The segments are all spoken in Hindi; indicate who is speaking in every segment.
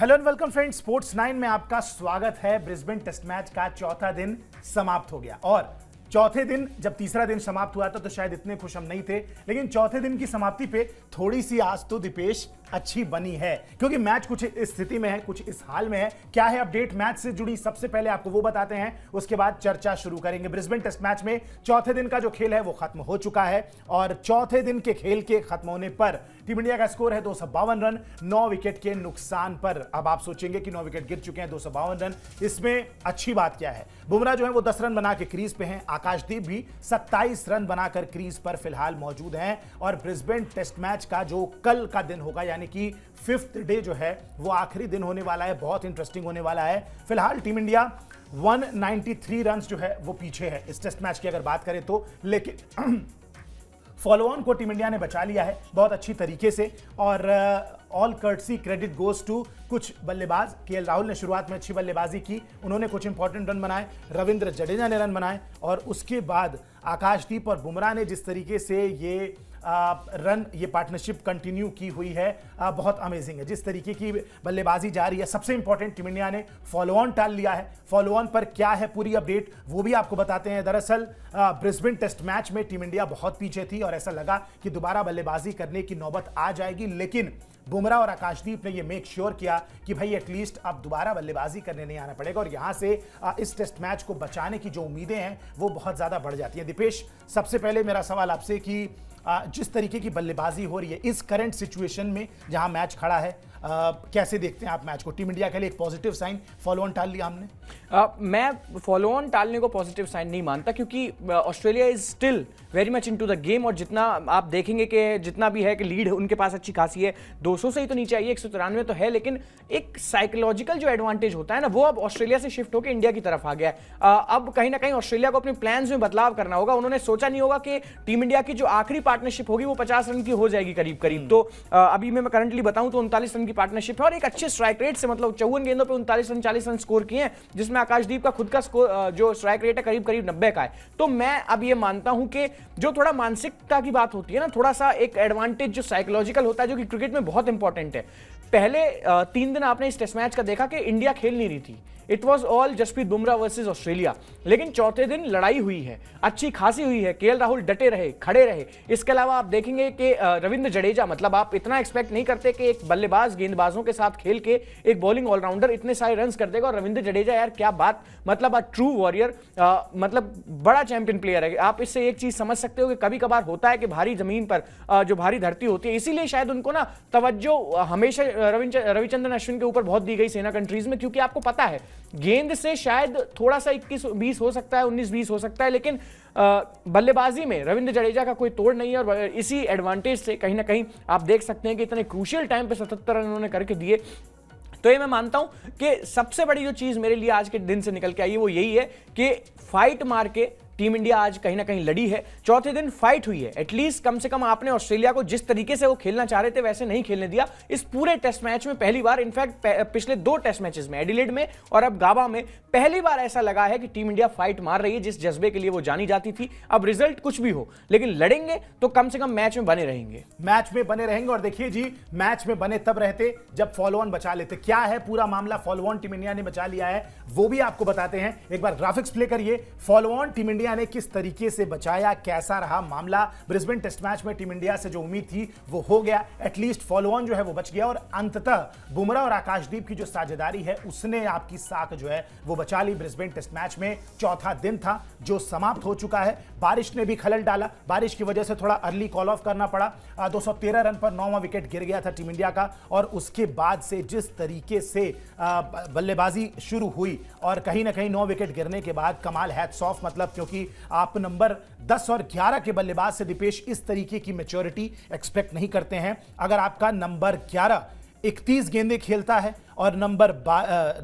Speaker 1: Hello and welcome friends, sports 9 में आपका स्वागत है। ब्रिस्बेन टेस्ट मैच का चौथा दिन समाप्त हो गया और चौथे दिन जब तीसरा दिन समाप्त हुआ था तो शायद इतने खुश हम नहीं थे, लेकिन चौथे दिन की समाप्ति पे थोड़ी सी आज तो दीपेश अच्छी बनी है, क्योंकि मैच कुछ इस स्थिति में है, कुछ इस हाल में है। क्या है अपडेट मैच से जुड़ी, सबसे पहले आपको वो बताते हैं, उसके बाद चर्चा शुरू करेंगे। ब्रिस्बेन टेस्ट मैच में चौथे दिन का जो खेल है वो खत्म हो चुका है और चौथे दिन के खेल के खत्म होने पर टीम इंडिया का स्कोर है 252 रन 9 विकेट के नुकसान पर। अब आप सोचेंगे कि 9 विकेट गिर चुके हैं, 252 रन, इसमें अच्छी बात क्या है? बुमराह जो है वो 10 रन बना के क्रीज पे हैं, आकाशदीप भी 27 रन बनाकर क्रीज पर फिलहाल मौजूद हैं और ब्रिस्बेन टेस्ट मैच का जो कल का दिन होगा यानी कि 5th डे जो है वो आखिरी दिन होने वाला है, बहुत इंटरेस्टिंग होने वाला है। फिलहाल टीम इंडिया 193 रन जो है वो पीछे है इस टेस्ट मैच की अगर बात करें तो, लेकिन फॉलो ऑन को टीम इंडिया ने बचा लिया है बहुत अच्छी तरीके से और all courtesy credit goes to कुछ बल्लेबाज। केएल राहुल ने शुरुआत में अच्छी बल्लेबाजी की, उन्होंने कुछ इंपॉर्टेंट रन बनाए, रविंद्र जडेजा ने रन बनाए और उसके बाद आकाशदीप और बुमराह ने जिस तरीके से ये पार्टनरशिप कंटिन्यू की हुई है, बहुत अमेजिंग है जिस तरीके की बल्लेबाजी जा रही है। सबसे इंपॉर्टेंट, टीम इंडिया ने फॉलो ऑन टाल लिया है। फॉलो ऑन पर क्या है पूरी अपडेट वो भी आपको बताते हैं। दरअसल ब्रिस्बेन टेस्ट मैच में टीम इंडिया बहुत पीछे थी और ऐसा लगा कि दोबारा बल्लेबाजी करने की नौबत आ जाएगी, लेकिन बुमराह और आकाशदीप ने ये मेक श्योर किया कि भाई एटलीस्ट अब दोबारा बल्लेबाजी करने नहीं आना पड़ेगा और यहां से इस टेस्ट मैच को बचाने की जो उम्मीदें हैं वो बहुत ज्यादा बढ़ जाती हैं। दीपेश, सबसे पहले मेरा सवाल आपसे कि जिस तरीके की बल्लेबाजी हो रही है इस करंट सिचुएशन में जहां मैच खड़ा है, कैसे देखते हैं आप मैच को? टीम इंडिया के लिए एक पॉजिटिव साइन, फॉलो ऑन टाल लिया हमने।
Speaker 2: मैं फॉलो ऑन टालने को पॉजिटिव साइन नहीं मानता, क्योंकि Australia is still very much into the game और जितना आप देखेंगे कि जितना भी है कि लीड उनके पास अच्छी खासी है, 200 से ही तो नीचे आई है, 193 तो है, लेकिन एक साइकोलॉजिकल जो एडवांटेज होता है ना वो अब ऑस्ट्रेलिया से शिफ्ट होकर इंडिया की तरफ आ गया है। अब कहीं ना कहीं ऑस्ट्रेलिया को अपने प्लान्स में बदलाव करना होगा। उन्होंने सोचा नहीं होगा कि टीम इंडिया की जो आखिरी पार्टनरशिप होगी वो 50 रन की हो जाएगी करीब करीब। तो अभी मैं करंटली बताऊं तो 39 रन की पार्टनरशिप है और एक अच्छे स्ट्राइक रेट से, मतलब 54 गेंदों पे 39 रन 40 रन स्कोर किए हैं, जिसमें आकाशदीप का खुद का स्कोर जो स्ट्राइक रेट है करीब करीब 90 का है। तो मैं अब ये मानता हूं कि जो थोड़ा मानसिकता की बात होती है ना, थोड़ा सा एक एडवांटेज जो साइकोलॉजिकल होता है, जो कि क्रिकेट में बहुत इंपॉर्टेंट है। पहले 3 दिन आपने इस टेस्ट मैच का देखा कि इंडिया खेल नहीं रही थी, it was all Jasprit Bumrah versus Australia, लेकिन चौथे दिन लड़ाई हुई है, अच्छी खासी हुई है। केएल राहुल डटे रहे, खड़े रहे। इसके अलावा आप देखेंगे कि रविंद्र जडेजा, मतलब आप इतना एक्सपेक्ट नहीं करते कि एक बल्लेबाज गेंदबाजों के साथ खेल के एक बॉलिंग ऑलराउंडर इतने सारे रन कर देगा, और रविंद्र जडेजा यार क्या बात, मतलब ट्रू वॉरियर, मतलब बड़ा चैंपियन प्लेयर है। आप इससे एक चीज समझ सकते हो कि कभी कभार होता है कि भारी जमीन पर जो भारी धरती होती है, इसीलिए शायद उनको ना तवज्जो हमेशा रविचंद्रन अश्विन के ऊपर बहुत दी गई सेना कंट्रीज में, क्योंकि आपको पता है गेंद से शायद थोड़ा सा 21-20 हो सकता है, 19-20 हो सकता है, लेकिन बल्लेबाजी में रविंद्र जडेजा का कोई तोड़ नहीं है और इसी एडवांटेज से कहीं ना कहीं आप देख सकते हैं कि इतने क्रूशियल टाइम पे 77 रन उन्होंने करके दिए। तो ये मैं मानता हूं कि सबसे बड़ी जो चीज मेरे लिए आज के दिन से निकल के आई है वो यही है कि फाइट मार के टीम इंडिया आज कहीं ना कहीं लड़ी है। चौथे दिन फाइट हुई है, एटलीस्ट कम से कम आपने ऑस्ट्रेलिया को जिस तरीके से वो खेलना चाह रहे थे वैसे नहीं खेलने दिया इस पूरे टेस्ट मैच में। पहली बार, इनफैक्ट पिछले 2 टेस्ट मैचेस में, एडिलेड में और अब गाबा में, पहली बार ऐसा लगा है कि टीम इंडिया फाइट मार रही है जिस जज्बे के लिए वो जानी जाती थी। अब रिजल्ट कुछ भी हो, लेकिन लड़ेंगे तो कम से कम मैच में बने रहेंगे,
Speaker 1: मैच में बने रहेंगे। और देखिए जी, मैच में बने तब रहते जब फॉलो ऑन बचा लेते। क्या है पूरा मामला, फॉलो ऑन टीम इंडिया ने बचा लिया है वो भी आपको बताते हैं। एक बार ग्राफिक्स प्ले करिए, फॉलो ऑन टीम इंडिया ने किस तरीके से बचाया, कैसा रहा मामला। ब्रिस्बेन टेस्ट मैच में टीम इंडिया से जो उम्मीद थी वो हो गया, एटलीस्ट फॉलो ऑन जो है वो बच गया और अंततः बुमराह और आकाशदीप की जो साझेदारी है उसने आपकी साख जो है वो बचा ली। ब्रिस्बेन टेस्ट मैच में चौथा दिन था जो समाप्त हो चुका है। बारिश ने भी खलल डाला, बारिश की वजह से थोड़ा अर्ली कॉल ऑफ करना पड़ा। 213 रन पर 9वां विकेट गिर गया था टीम इंडिया का और उसके बाद से जिस तरीके से बल्लेबाजी शुरू हुई और कहीं ना कहीं 9 विकेट गिरने के बाद कमाल, हैट्स ऑफ, मतलब क्योंकि आप नंबर 10 और 11 के बल्लेबाज से दीपेश इस तरीके की मैच्योरिटी एक्सपेक्ट नहीं करते हैं। अगर आपका नंबर 11 31 गेंदें खेलता है और नंबर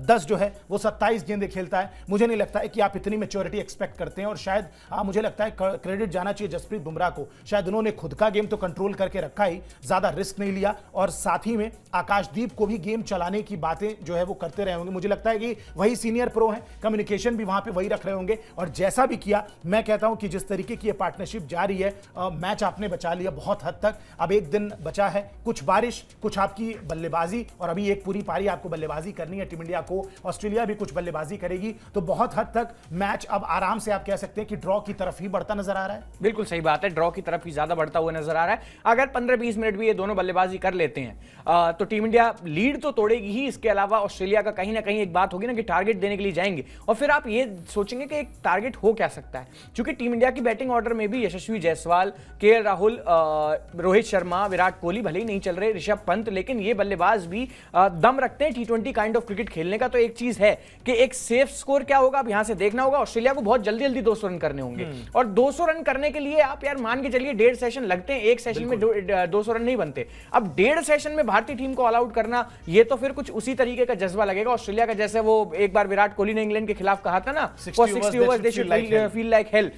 Speaker 1: 10 जो है वो 27 गेंदें खेलता है, मुझे नहीं लगता है कि आप इतनी मैच्योरिटी एक्सपेक्ट करते हैं। और शायद मुझे लगता है क्रेडिट जाना चाहिए जसप्रीत बुमराह को, शायद उन्होंने खुद का गेम तो कंट्रोल करके रखा ही, ज्यादा रिस्क नहीं लिया और साथ ही में आकाशदीप को भी गेम चलाने की बातें जो है वो करते रहे होंगे। मुझे लगता है कि वही सीनियर प्रो हैं, कम्युनिकेशन भी वहां पे वही रख रहे होंगे और जैसा भी किया, मैं कहता हूं कि जिस तरीके की पार्टनरशिप जारी है, मैच आपने बचा लिया बहुत हद तक। अब एक दिन बचा है, कुछ बारिश, कुछ आपकी बल्लेबाजी और अभी एक पूरी पारी को बल्लेबाजी करनी है, टीम इंडिया को, ऑस्ट्रेलिया भी कुछ बल्लेबाजी करेगी, तो बहुत हद तक मैच अब आराम से आप कह सकते हैं कि ड्रॉ की तरफ ही बढ़ता नजर आ रहा है।
Speaker 2: बिल्कुल सही बात है, ड्रॉ की तरफ ही ज्यादा बढ़ता हुआ नजर आ रहा है। अगर 15-20 मिनट भी ये दोनों बल्लेबाजी कर लेते हैं तो टीम इंडिया लीड तो तोड़ेगी ही, इसके अलावा ऑस्ट्रेलिया का कहीं ना कहीं एक बात होगी ना कि टारगेट देने के लिए जाएंगे, और फिर आप ये सोचेंगे कि एक टारगेट हो क्या सकता है, क्योंकि टीम इंडिया की बैटिंग ऑर्डर में भी यशस्वी जायसवाल, केएल राहुल, रोहित शर्मा, विराट कोहली भले ही नहीं चल रहे, ऋषभ पंत, लेकिन ये बल्लेबाज भी दम रखते हैं T20 काइंड ऑफ क्रिकेट खेलने का। तो एक चीज है कि एक सेफ स्कोर क्या होगा, अब यहां से देखना होगा। ऑस्ट्रेलिया को बहुत जल्दी जल्दी 200 रन करने होंगे, और 200 रन करने के लिए आप यार मान के चलिए 1.5 सेशन लगते हैं, एक सेशन में 200 रन नहीं बनते। अब 1.5 सेशन में भारतीय टीम को ऑल आउट करना, ये तो फिर कुछ उसी तरीके का जज्बा लगेगा ऑस्ट्रेलिया का, जैसे वो एक बार विराट कोहली ने इंग्लैंड के खिलाफ कहा था ना, 60 overs they should feel like hell.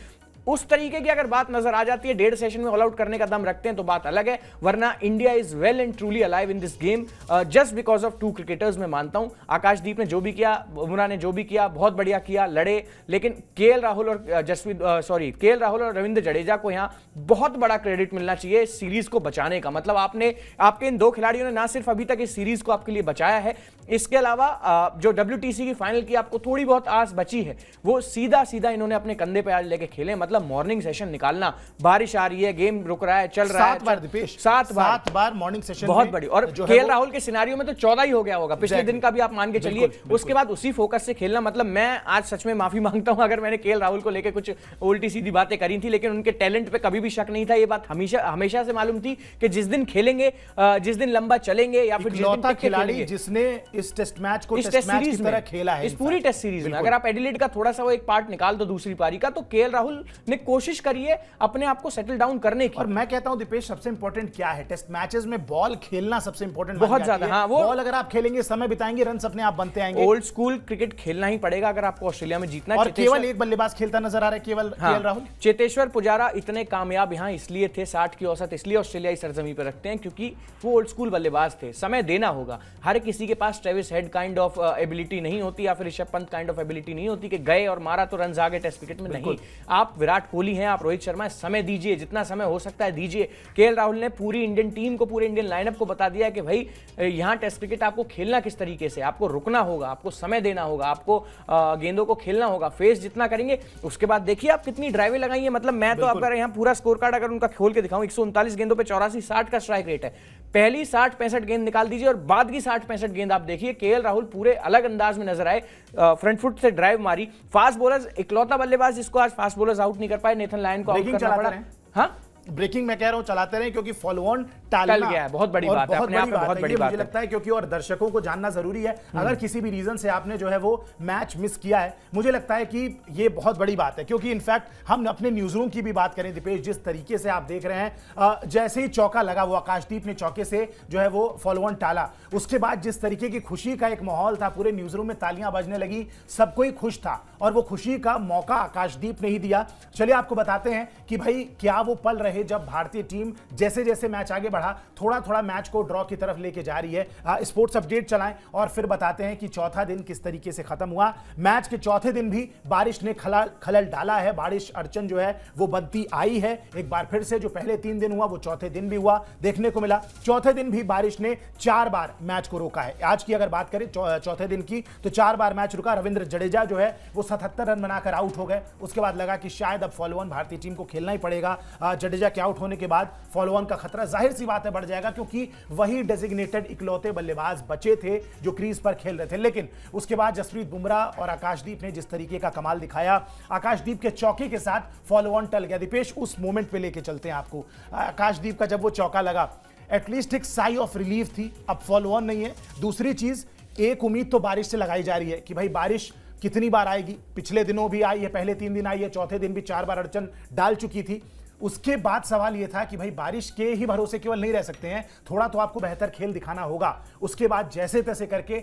Speaker 2: उस तरीके की अगर बात नजर आ जाती है, 1.5 सेशन में ऑल आउट करने का दम रखते हैं तो बात अलग है, वरना India is well and truly alive in this game just because of 2 cricketers. मैं मानता हूं आकाशदीप ने जो भी किया, बुमराह ने जो भी किया, बहुत बढ़िया किया, लड़े, लेकिन केएल राहुल और रविंद्र जडेजा को यहां बहुत बड़ा क्रेडिट मिलना चाहिए इस सीरीज को बचाने का। मतलब आपके इन 2 खिलाड़ियों ने ना सिर्फ अभी तक इस सीरीज को आपके लिए बचाया है, इसके अलावा जो WTC की फाइनल की आपको थोड़ी बहुत आस बची है, वो सीधा सीधा इन्होंने अपने कंधे पे आज लेके खेले। मतलब मॉर्निंग सेशन निकालना, बारिश आ रही है, गेम रुक रहा है, चल रहा है,
Speaker 1: 7 बार दीपेश,
Speaker 2: 7
Speaker 1: बार मॉर्निंग सेशन,
Speaker 2: बहुत बड़ी। और केएल राहुल के सिनारियो में तो 14 ही हो गया होगा, पिछले दिन का भी आप मान के चलिए। उसके बाद उसी फोकस से खेलना, मतलब मैं आज सच में माफी मांगता हूं अगर मैंने केएल राहुल को लेकर कुछ उल्टी सीधी बातें करी थी, लेकिन उनके टैलेंट पे कभी भी शक नहीं था। ये बात हमेशा से मालूम थी कि जिस दिन खेलेंगे, जिस दिन लंबा चलेंगे, या फिर
Speaker 1: इकलौता खिलाड़ी जिसने इस टेस्ट मैच को टेस्ट मैच की तरह खेला है,
Speaker 2: इस पूरी टेस्ट सीरीज में। अगर आप एडिलेड का थोड़ा सा वो एक पार्ट निकाल दो दूसरी पारी का, तो केएल राहुल ने कोशिश करी है अपने आप को सेटल डाउन करने की।
Speaker 1: और मैं कहता हूं दीपेश, सबसे इंपॉर्टेंट क्या है टेस्ट मैचेस में, बॉल खेलना सबसे इंपॉर्टेंट
Speaker 2: बहुत ज्यादा। हाँ, वो
Speaker 1: बॉल अगर आप खेलेंगे, समय बिताएंगे, रन अपने आप बनते आएंगे।
Speaker 2: ओल्ड स्कूल क्रिकेट खेलना ही पड़ेगा अगर आपको ऑस्ट्रेलिया में जीतना है।
Speaker 1: और केवल एक बल्लेबाज खेलता नजर आ रहा है, केवल केएल राहुल।
Speaker 2: चेतेश्वर पुजारा इतने कामयाब यहां इसलिए थे, 60 की औसत इसलिए ऑस्ट्रेलियाई सरजमी पर रखते हैं क्योंकि वो ओल्ड स्कूल बल्लेबाज थे। समय देना होगा, हर किसी के पास Travis Head kind of ability नहीं होती, या फिर Rishabh Pant kind of ability नहीं होती कि गए और मारा तो रन आ गए टेस्ट क्रिकेट में। नहीं, आप विराट कोहली हैं, आप रोहित शर्मा, समय दीजिए, जितना समय हो सकता है दीजिए। केएल राहुल ने पूरी इंडियन टीम को, पूरे इंडियन लाइनअप को बता दिया कि भाई यहां टेस्ट क्रिकेट आपको खेलना किस तरीके से, आपको रुकना होगा, आपको समय देना होगा, आपको गेंदों को खेलना होगा, फेस जितना करेंगे उसके बाद देखिए आप कितनी ड्राइवें लगाई है। मतलब मैं तो अगर यहां पूरा स्कोर कार्ड अगर उनका खोल के दिखाऊं, 139 गेंदों पे 84-60 का स्ट्राइक रेट है। पहली 60-65 गेंद निकाल दीजिए और बाद की 60-65 गेंद आप देखिए, केएल राहुल पूरे अलग अंदाज में नजर आए, फ्रंट फुट से ड्राइव मारी। फास्ट बॉलर्स, इकलौता बल्लेबाज जिसको आज फास्ट बॉलर्स आउट नहीं कर पाए, नेथन लायन को आउट करना पड़ा। हाँ,
Speaker 1: ब्रेकिंग मैं कह रहा हूं चलाते रहे, क्योंकि फॉलो ऑन टल
Speaker 2: गया है, बहुत बड़ी बात है, अपने आप में बहुत बड़ी बात
Speaker 1: मुझे लगता है, क्योंकि और दर्शकों को जानना जरूरी है। अगर किसी भी रीजन से आपने जो है वो मैच मिस किया है, मुझे लगता है कि ये बहुत बड़ी बात है, क्योंकि इनफैक्ट हम अपने न्यूज रूम की भी बात करें दीपेश, जिस तरीके से आप देख रहे हैं, जैसे ही चौका लगा, वो आकाशदीप ने चौके से जो है वो फॉलो ऑन टाला, उसके बाद जिस तरीके की खुशी का एक माहौल था, पूरे न्यूज रूम में तालियां बजने लगी, सब कोई खुश था, और वो खुशी का मौका आकाशदीप ने ही दिया। चलिए आपको बताते हैं कि भाई क्या वो पल रहे जब भारतीय टीम जैसे जैसे मैच आगे बढ़ा, थोड़ा थोड़ा मैच को ड्रॉ की तरफ लेके जा रही है। स्पोर्ट्स अपडेट चलाएं और फिर बताते हैं कि चौथा दिन किस तरीके से खत्म हुआ। मैच के चौथे दिन भी बारिश ने खलल डाला है, बारिश अड़चन जो है वो बनती आई है एक बार फिर से। जो पहले 3 दिन हुआ वो चौथे दिन भी हुआ, देखने को मिला। चौथे दिन भी बारिश ने 4 बार मैच को रोका है। आज की अगर बात करें चौथे दिन की, तो 4 बार मैच रुका। रविंद्र जडेजा जो है वो 77 रन बनाकर आउट हो गए। उसके बाद लगा कि शायद अब फॉलो ऑन भारतीय टीम को खेलना ही पड़ेगा। जडेजा के आउट होने के बाद फॉलो ऑन का खतरा जाहिर सी बात है बढ़ जाएगा, क्योंकि वही डेजिग्नेटेड इकलौते बल्लेबाज बचे थे जो क्रीज पर खेल रहे थे। लेकिन उसके बाद जसप्रीत बुमराह और आकाशदीप ने जिस तरीके का कमाल दिखाया, आकाशदीप के चौके के साथ फॉलो ऑन टल गया। दीपेश, उस मोमेंट पे लेके चलते हैं आपको। आकाशदीप का जब वो चौका लगा, एटलीस्ट एक साई ऑफ रिलीफ थी, अब फॉलो ऑन नहीं है। दूसरी चीज, एक उम्मीद तो बारिश से लगाई जा रही है कि भाई बारिश कितनी बार आएगी। पिछले दिनों भी आई है, पहले 3 दिन आई है, चौथे दिन भी 4 बार अड़चन डाल चुकी थी। उसके बाद सवाल यह था कि भाई बारिश के ही भरोसे केवल नहीं रह सकते हैं, थोड़ा तो आपको बेहतर खेल दिखाना होगा। उसके बाद जैसे तैसे करके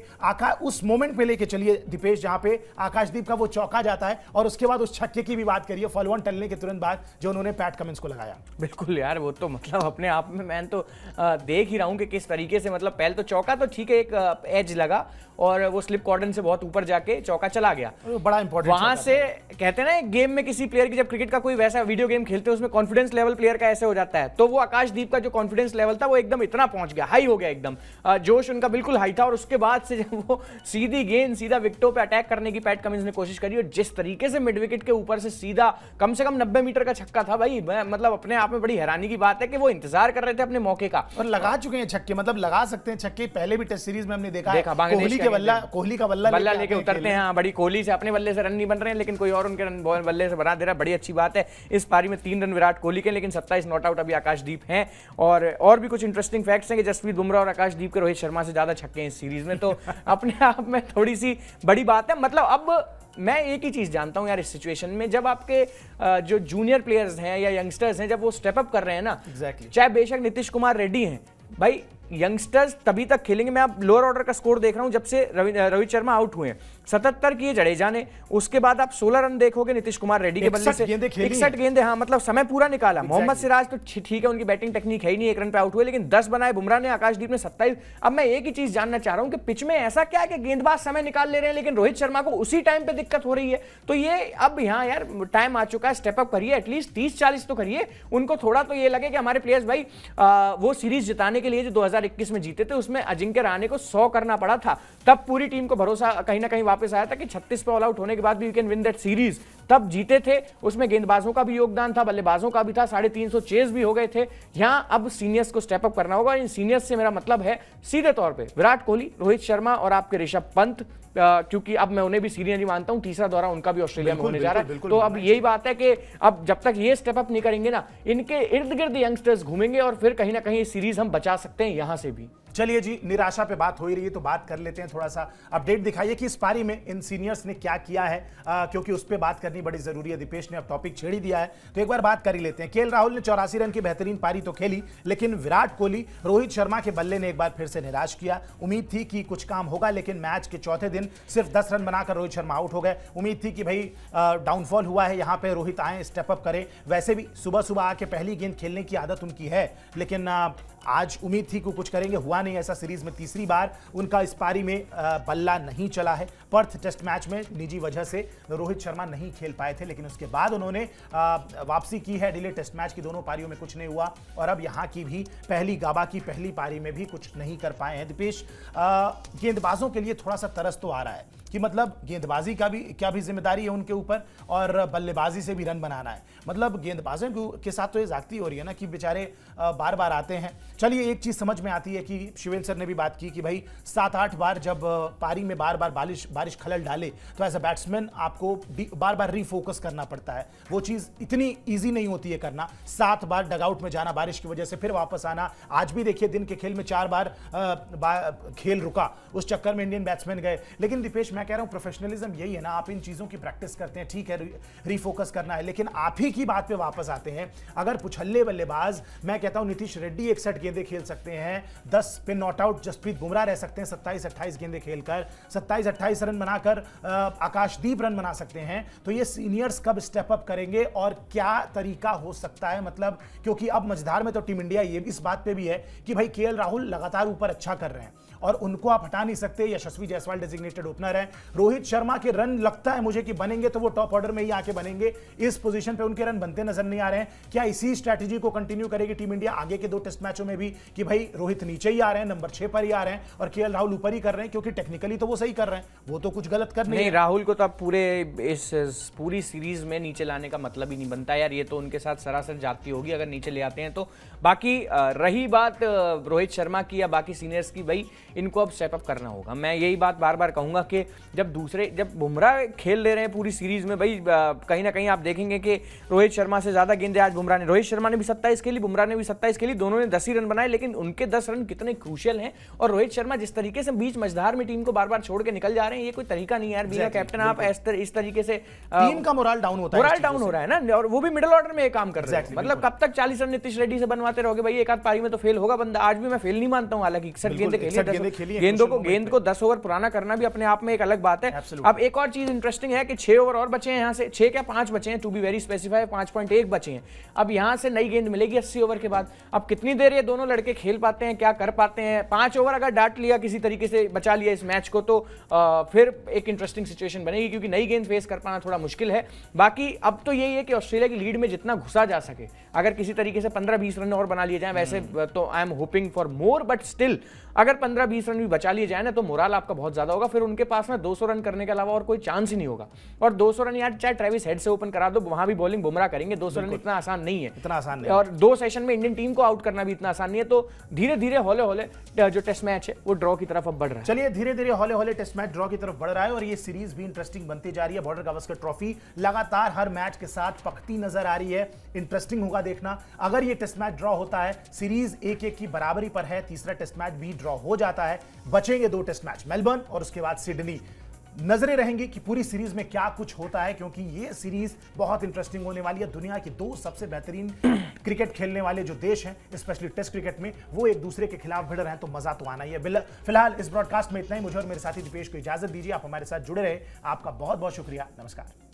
Speaker 1: उस मोमेंट पे लेके चलिए दीपेश, जहां पे आकाशदीप का वो चौका जाता है, और उसके बाद उस छक्के की भी बात करिए फॉलो ऑन टलने के तुरंत बाद जो उन्होंने पैट कमिंस को लगाया।
Speaker 2: बिल्कुल यार, वो तो मतलब अपने आप में मैं तो देख ही रहा हूं कि किस तरीके से, मतलब पहले तो चौका तो ठीक है, एक एज लगा और वो स्लिप कॉर्डन से बहुत ऊपर जाके चौका चला गया,
Speaker 1: बड़ा इंपॉर्टेंट।
Speaker 2: वहां से कहते हैं ना, गेम में किसी प्लेयर की जब क्रिकेट का कोई वैसा वीडियो गेम खेलते हैं उसमें कॉन्फिडेंस लेवल प्लेयर का ऐसे हो जाता है, तो वो आकाशदीप का जो कॉन्फिडेंस लेवल था वो एकदम इतना पहुंच गया, हाई हो गया एकदम, जोश उनका बिल्कुल हाई था। और उसके बाद से जब वो सीधी गेंद सीधा विकेटों पे अटैक करने की पैट कमिंस ने कोशिश करी, और जिस तरीके से मिड विकेट के ऊपर से सीधा कम से कम 90 मीटर का छक्का था भाई, मतलब अपने आप में बड़ी हैरानी की बात है कि वो इंतजार कर रहे थे अपने मौके का,
Speaker 1: और लगा चुके हैं छक्के, मतलब लगा सकते हैं छक्के। पहले भी टेस्ट सीरीज में हमने देखा है
Speaker 2: बांग्लादेश
Speaker 1: कोहली का बल्ला
Speaker 2: लेके उतरते हैं। हाँ, बड़ी कोहली से अपने बल्ले से रन नहीं बन रहे हैं, लेकिन कोई और उनके रन बल्ले से बना दे रहा है, बड़ी अच्छी बात है। इस पारी में 3 रन विराट कोहली के, लेकिन 27 नॉट आउट अभी आकाशदीप हैं। और भी कुछ इंटरेस्टिंग फैक्ट्स हैं कि जसप्रीत बुमराह और आकाशदीप के रोहित शर्मा से ज्यादा छक्के हैं इस सीरीज में, तो अपने आप में थोड़ी सी बड़ी बात है। मतलब अब मैं एक ही चीज जानता हूं यार, इस सिचुएशन में जब आपके जो जूनियर प्लेयर्स हैं या यंगस्टर्स हैं, जब वो स्टेप अप कर रहे हैं ना, चाहे बेशक नीतीश कुमार रेड्डी हैं भाई, यंगस्टर्स तभी तक खेलेंगे। मैं अब लोअर ऑर्डर का स्कोर देख रहा हूं जब से रोहित शर्मा आउट हुए हैं, 77 किए जडेजा ने, उसके बाद आप 16 रन देखोगे नीतीश कुमार रेड्डी के बल्ले से, 61 गेंदे, हाँ मतलब समय पूरा निकाला। मोहम्मद सिराज तो ठीक है, उनकी बैटिंग टेक्निक है ही नहीं, 1 रन पे आउट हुए, लेकिन 10 बनाए बुमराह ने, आकाशदीप ने 27। अब मैं एक ही चीज जानना चाह रहा हूं कि पिच में ऐसा क्या है कि गेंदबाज समय निकाल ले रहे हैं, लेकिन रोहित शर्मा को उसी टाइम पे दिक्कत हो रही है। तो ये अब यहाँ यार टाइम आ चुका है, स्टेप अप करिए, एटलीस्ट 30-40 तो करिए, उनको थोड़ा तो ये लगे कि हमारे प्लेयर्स भाई वो सीरीज जिताने के लिए जो 2021 में जीते थे, उसमें अजिंक्य रहाणे को 100 करना पड़ा था, तब पूरी टीम को भरोसा कहीं ना कहीं वापस आया था कि 36 पे ऑल आउट होने के बाद भी we can win that series, तब जीते थे। उसमें गेंदबाजों का भी योगदान था, बल्लेबाजों का भी था, 350 चेज भी हो गए थे। यहां अब सीनियर्स को स्टेप अप करना होगा। इन सीनियर्स से मेरा मतलब है सीधे तौर पे विराट कोहली, रोहित शर्मा और आपके ऋषभ पंत, क्योंकि अब मैं उन्हें भी सीनियर ही मानता हूं, तीसरा दौरा उनका भी ऑस्ट्रेलिया में होने जा रहा है। तो अब यही बात है कि अब जब तक ये स्टेप अप नहीं करेंगे ना, इनके इर्द गिर्द यंगस्टर्स घूमेंगे और फिर कहीं ना कहीं सीरीज हम बचा सकते हैं यहां से भी।
Speaker 1: चलिए जी, निराशा पे बात हो ही रही है तो बात कर लेते हैं, थोड़ा सा अपडेट दिखाइए कि इस पारी में इन सीनियर्स ने क्या किया है, क्योंकि उस पर बात करनी बड़ी जरूरी है। दीपेश ने अब टॉपिक छेड़ ही दिया है तो एक बार बात कर ही लेते हैं। केएल राहुल ने 84 रन की बेहतरीन पारी तो खेली, लेकिन विराट कोहली, रोहित शर्मा के बल्ले ने एक बार फिर से निराश किया। उम्मीद थी कि कुछ काम होगा, लेकिन मैच के चौथे दिन सिर्फ 10 रन बनाकर रोहित शर्मा आउट हो गए। उम्मीद थी कि भाई डाउनफॉल हुआ है, यहां पे रोहित आए, स्टेप अप करें। वैसे भी सुबह सुबह आके पहली गेंद खेलने की आदत उनकी है, लेकिन आज उम्मीद थी कि कुछ करेंगे, हुआ नहीं ऐसा। सीरीज में तीसरी बार उनका इस पारी में बल्ला नहीं चला है। पर्थ टेस्ट मैच में निजी वजह से रोहित शर्मा नहीं खेल पाए थे, लेकिन उसके बाद उन्होंने वापसी की है। डिले टेस्ट मैच की दोनों पारियों में कुछ नहीं हुआ, और अब यहां की भी पहली गाबा की पहली पारी में भी कुछ नहीं कर पाए हैं। दीपेश, गेंदबाजों के लिए थोड़ा सा तरस तो आ रहा है कि मतलब गेंदबाजी का भी क्या भी जिम्मेदारी है उनके ऊपर, और बल्लेबाजी से भी रन बनाना है। मतलब गेंदबाजों के साथ तो ये जागती हो रही है ना कि बेचारे बार बार आते हैं। चलिए, एक चीज समझ में आती है कि शिवेंद्र सर ने भी बात की कि भाई 7-8 बार जब पारी में बार बार बारिश खलल डाले तो एज अ बैट्समैन आपको बार बार रीफोकस करना पड़ता है। वो चीज इतनी ईजी नहीं होती है करना, 7 बार डगआउट में जाना बारिश की वजह से, फिर वापस आना। आज भी देखिए दिन के खेल में 4 बार खेल रुका, उस चक्कर में इंडियन बैट्समैन गए। लेकिन दीपेश, मैं कह रहा हूं प्रोफेशनलिज्म यही है ना, आप इन चीजों की प्रैक्टिस करते हैं, ठीक है रीफोकस करना है, लेकिन आप ही की बात पे वापस आते हैं। अगर पुछल्ले बल्लेबाज, मैं कहता हूं नीतीश रेड्डी 61 गेंदें खेल सकते हैं, 10 पे नॉट आउट जसप्रीत बुमराह रह सकते हैं 27-28 गेंदें खेलकर, 27-28 रन बनाकर आकाशदीप रन बना सकते हैं। तो ये सीनियर्स कब स्टेप अप करेंगे और क्या तरीका हो सकता है, मतलब क्योंकि अब मझधार में तो टीम इंडिया ये इस बात पे भी है कि भाई केएल राहुल लगातार ऊपर अच्छा कर रहे हैं और उनको आप हटा नहीं सकते। यशस्वी जायसवाल डेजिग्नेटेड ओपनर है। रोहित शर्मा के रन लगता है मुझे कि बनेंगे तो वो टॉप ऑर्डर में ही आके बनेंगे, इस पोजीशन पे उनके रन बनते नजर नहीं आ रहे हैं। क्या इसी स्ट्रैटेजी को कंटिन्यू करेगी टीम इंडिया आगे के 2 टेस्ट मैचों में भी कि भाई रोहित नीचे ही आ रहे हैं, नंबर 6 पर ही आ रहे हैं और केएल राहुल ऊपर ही कर रहे हैं, क्योंकि टेक्निकली तो वो सही कर रहे हैं, वो तो कुछ गलत कर नहीं।
Speaker 2: राहुल को तो अब पूरी सीरीज में नीचे लाने का मतलब ही नहीं बनता यार, ये तो उनके साथ सरासर जाती होगी अगर नीचे ले आते हैं तो। बाकी रही बात रोहित शर्मा की या बाकी सीनियर्स की, भाई इनको अब स्टेप अप करना होगा। मैं यही बात बार बार कहूंगा कि जब बुमराह खेल ले रहे हैं पूरी सीरीज में, भाई कहीं ना कहीं आप देखेंगे कि रोहित शर्मा से ज्यादा गेंदें आज बुमराह ने, रोहित शर्मा ने भी 27 खेली, बुमराह ने भी 27 खेली, दोनों ने 10 ही रन बनाए, लेकिन उनके 10 रन कितने क्रूशियल हैं। और रोहित शर्मा जिस तरीके से बीच मझधार में टीम को बार बार छोड़ के निकल जा रहे हैं, ये कोई तरीका नहीं है यार। बीना कैप्टन आप इस तरीके से
Speaker 1: टीम का मोरल डाउन होता है,
Speaker 2: मोरल डाउन हो रहा है ना, और वो भी मिडिल ऑर्डर में ये काम कर रहे हैं। मतलब कब तक 40 रन नीतीश रेड्डी से बनवाते रहोगे भाई, एक आध पारी में तो फेल होगा बंदा। आज भी मैं फेल नहीं मानता हूं, हालांकि 61 गेंदें खेली, गेंद को 10 ओवर पुराना करना भी अपने आप में एक अलग बात है। अब एक और चीज इंटरेस्टिंग है कि 6 ओवर और बचे हैं, यहां से 6 क्या 5 बचे हैं, टू बी वेरी स्पेसिफाई 5.1 बचे हैं। अब यहां से नई गेंद मिलेगी 80 ओवर के बाद। अब कितनी देर ये दोनों लड़के खेल पाते हैं, क्या कर पाते हैं। 5 ओवर अगर डांट लिया, किसी तरीके से बचा लिया इस मैच को, तो फिर एक इंटरेस्टिंग सिचुएशन बनेगी, क्योंकि नई गेंद फेस कर पाना थोड़ा मुश्किल है। बाकी अब तो यही है कि ऑस्ट्रेलिया की लीड में जितना घुसा जा सके, अगर किसी तरीके से 15-20 रन और बना लिए जाए, वैसे तो I am hoping for more, but still अगर 15-20 रन भी बचा लिए जाए ना, तो मोराल आपका बहुत ज्यादा होगा। फिर उनके पास ना 200 रन करने के अलावा और कोई चांस ही नहीं होगा। और 200 रन यार चाहे ट्रेविस हेड से ओपन करा दो, वहां भी बॉलिंग बुमराह करेंगे। 200 रन इतना आसान नहीं है,
Speaker 1: इतना आसान नहीं।
Speaker 2: और 2 सेशन में इंडियन टीम को आउट करना भी इतना आसान नहीं है। तो धीरे धीरे हौले हौले जो टेस्ट मैच है वो ड्रॉ की तरफ अब बढ़ रहा है।
Speaker 1: चलिए धीरे धीरे हौले हौले टेस्ट मैच ड्रॉ की तरफ बढ़ रहा है और ये सीरीज भी इंटरेस्टिंग बनती जा रही है। बॉर्डर गावस्कर ट्रॉफी लगातार हर मैच के साथ पकती नजर आ रही है। इंटरेस्टिंग होगा देखना, अगर ये टेस्ट मैच ड्रॉ होता है, सीरीज 1-1 की बराबरी पर है, तीसरा टेस्ट मैच भी ड्रॉ हो जाता है, बचेंगे 2 टेस्ट मैच, मेलबर्न और उसके बाद सिडनी। नजरें रहेंगी कि पूरी सीरीज में क्या कुछ होता है, क्योंकि ये सीरीज बहुत इंटरेस्टिंग होने वाली है। दुनिया के 2 सबसे बेहतरीन क्रिकेट खेलने वाले जो देश हैं, स्पेशली टेस्ट क्रिकेट में, वो एक दूसरे के खिलाफ भिड़ रहे हैं, तो मजा तो आना ही है। फिलहाल इस ब्रॉडकास्ट में इतना ही। मुझे और मेरे साथी दीपेश को इजाजत दीजिए। आप हमारे साथ जुड़े रहे, आपका बहुत बहुत शुक्रिया। नमस्कार।